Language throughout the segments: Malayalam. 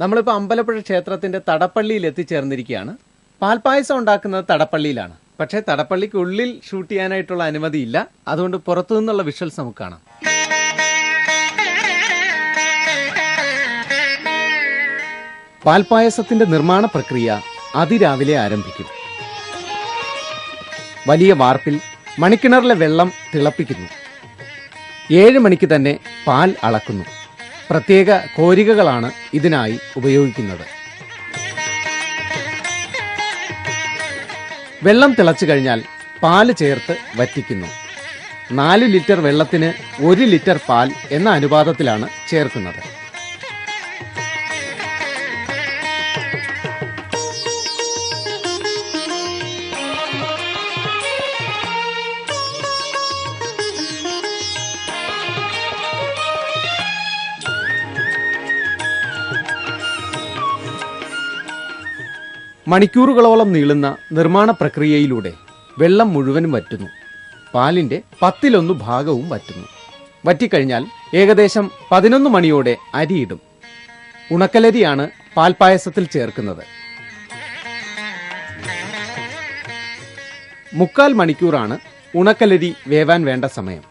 നമ്മളിപ്പോൾ അമ്പലപ്പുഴ ക്ഷേത്രത്തിന്റെ തടപ്പള്ളിയിൽ എത്തിച്ചേർന്നിരിക്കുകയാണ്. പാൽപ്പായസം ഉണ്ടാക്കുന്നത് തടപ്പള്ളിയിലാണ്. പക്ഷേ തടപ്പള്ളിക്കുള്ളിൽ ഷൂട്ട് ചെയ്യാനായിട്ടുള്ള അനുമതിയില്ല. അതുകൊണ്ട് പുറത്തു നിന്നുള്ള വിഷ്വൽസ് നമുക്ക് കാണാം. പാൽപ്പായസത്തിന്റെ നിർമ്മാണ പ്രക്രിയ അതിരാവിലെ ആരംഭിക്കും. വലിയ വാർപ്പിൽ മണിക്കിണറിലെ വെള്ളം തിളപ്പിക്കുന്നു. 7 മണിക്ക് തന്നെ പാൽ അളക്കുന്നു. പ്രത്യേക കോരികകളാണ് ഇതിനായി ഉപയോഗിക്കുന്നത്. വെള്ളം തിളച്ചു കഴിഞ്ഞാൽ പാല് ചേർത്ത് വറ്റിക്കുന്നു. 4 ലിറ്റർ വെള്ളത്തിന് 1 ലിറ്റർ പാൽ എന്ന അനുപാതത്തിലാണ് ചേർക്കുന്നത്. മണിക്കൂറുകളോളം നീളുന്ന നിർമ്മാണ പ്രക്രിയയിലൂടെ വെള്ളം മുഴുവനും വറ്റുന്നു. പാലിന്റെ 1/10 ഭാഗവും വറ്റുന്നു. വറ്റിക്കഴിഞ്ഞാൽ ഏകദേശം 11 മണിയോടെ അരിയിടും. ഉണക്കലരിയാണ് പാൽപ്പായസത്തിൽ ചേർക്കുന്നത്. 3/4 മണിക്കൂറാണ് ഉണക്കലരി വേവാൻ വേണ്ട സമയം.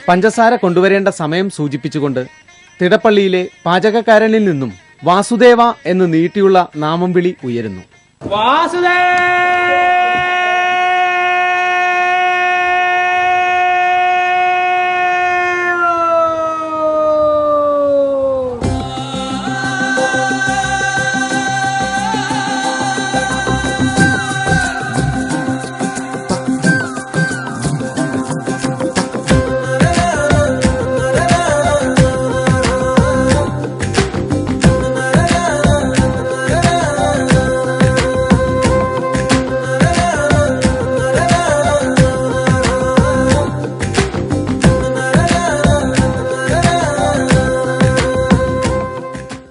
പഞ്ചസാര കൊണ്ടുവരേണ്ട സമയം സൂചിപ്പിച്ചുകൊണ്ട് തിടപ്പള്ളിയിലെ പാചകക്കാരനിൽ നിന്നും വാസുദേവ എന്ന് നീട്ടിയുള്ള നാമം വിളി ഉയരുന്നു.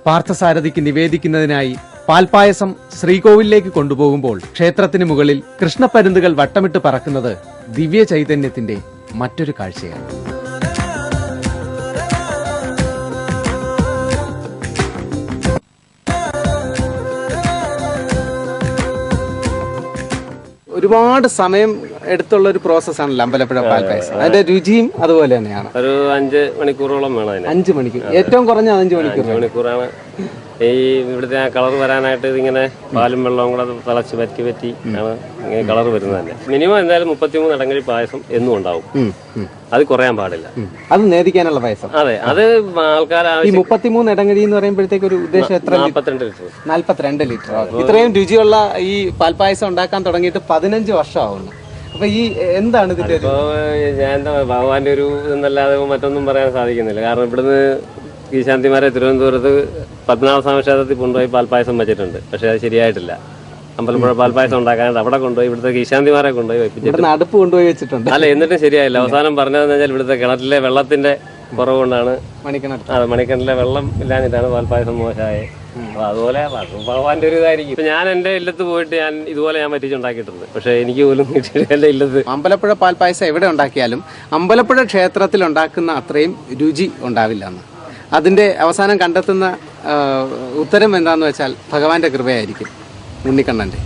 പാർത്ഥസാരഥിക്ക് നിവേദിക്കുന്നതിനായി പാൽപ്പായസം ശ്രീകോവിലേക്ക് കൊണ്ടുപോകുമ്പോൾ ക്ഷേത്രത്തിന് മുകളിൽ കൃഷ്ണപ്പരുന്തുകൾ വട്ടമിട്ട് പറക്കുന്നത് ദിവ്യ ചൈതന്യത്തിന്റെ മറ്റൊരു കാഴ്ചയാണ്. ഒരുപാട് സമയം എടുത്തുള്ള ഒരു പ്രോസസ്സാണല്ലോ അമ്പലപ്പുഴ പാൽപ്പായസം. അതിന്റെ രുചിയും അതുപോലെ തന്നെയാണ്. ഒരു 5 മണിക്കൂറോളം വേണം. 5 മണിക്കൂർ, ഏറ്റവും കുറഞ്ഞ 5 മണിക്കൂറാണ്. ഈ ഇവിടുത്തെ ആ കളർ വരാനായിട്ട് ഇതിങ്ങനെ പാലും വെള്ളവും കൂടെ തിളച്ച് പറ്റി ആണ് ഇങ്ങനെ കളർ വരുന്നത് തന്നെ. മിനിമം എന്തായാലും 33 ഇടങ്ങഴി പായസം എന്നും ഉണ്ടാവും. അത് കുറയാൻ പാടില്ല. അത് നേദിക്കാനുള്ള പായസം. അതെ, അത് ആൾക്കാർ 33 ഇടങ്ങഴി എന്ന് പറയുമ്പോഴത്തേക്ക് ഒരു ഉദ്ദേശം എത്ര? 42 ലിറ്റർ. 42 ലിറ്റർ. ഇത്രയും രുചിയുള്ള ഈ പാൽപ്പായസം ഉണ്ടാക്കാൻ തുടങ്ങിയിട്ട് 15 വർഷമാവുന്നു. അപ്പൊ ഈ എന്താണ് ഇതിന്റെ? ഞാൻ എന്താ ഭഗവാന്റെ ഒരു ഇതെന്നല്ലാതെ മറ്റൊന്നും പറയാൻ സാധിക്കുന്നില്ല. കാരണം ഇവിടുന്ന് ഈശാന്തിമാരെ തിരുവനന്തപുരത്ത് പത്മനാഭസ്വാമി ക്ഷേത്രത്തിൽ കൊണ്ടുപോയി പാൽപ്പായസം വെച്ചിട്ടുണ്ട്. പക്ഷെ അത് ശരിയായിട്ടില്ല. അമ്പലപ്പുഴ പാൽപ്പായസം ഉണ്ടാക്കാനായിട്ട് അവിടെ കൊണ്ടുപോയി ഇവിടുത്തെ ഈശാന്തിമാരെ കൊണ്ടുപോയി വെപ്പിച്ചിട്ടുണ്ട്. അടുപ്പ് കൊണ്ടുപോയി വെച്ചിട്ടുണ്ട്. അല്ല, എന്നിട്ടും ശരിയായില്ല. അവസാനം പറഞ്ഞതെന്ന് വെച്ചാൽ ഇവിടുത്തെ കിണറ്റിലെ വെള്ളത്തിന്റെ കുറവ് കൊണ്ടാണ്. മണിക്കിണറ്റിലെ വെള്ളം ഇല്ലാഞ്ഞിട്ടാണ് പാൽപ്പായസം മോശമായത്. അപ്പൊ അതുപോലെ ഭഗവാന്റെ ഒരു ഇതായിരിക്കും. ഇപ്പൊ ഞാൻ എന്റെ ഇല്ലത്ത് പോയിട്ട് ഇതുപോലെ ഞാൻ പറ്റിച്ചുണ്ടാക്കിയിട്ടുണ്ട്. പക്ഷെ എനിക്ക് പോലും എന്റെ ഇല്ലത്ത് അമ്പലപ്പുഴ പാൽപ്പായസം എവിടെ ഉണ്ടാക്കിയാലും അമ്പലപ്പുഴ ക്ഷേത്രത്തിൽ ഉണ്ടാക്കുന്ന അത്രയും രുചി ഉണ്ടാവില്ല എന്ന്. അതിന്റെ അവസാനം കണ്ടെത്തുന്ന ഉത്തരം എന്താന്ന് വെച്ചാൽ ഭഗവാന്റെ കൃപയായിരിക്കും, ഉണ്ണിക്കണ്ണന്റെ.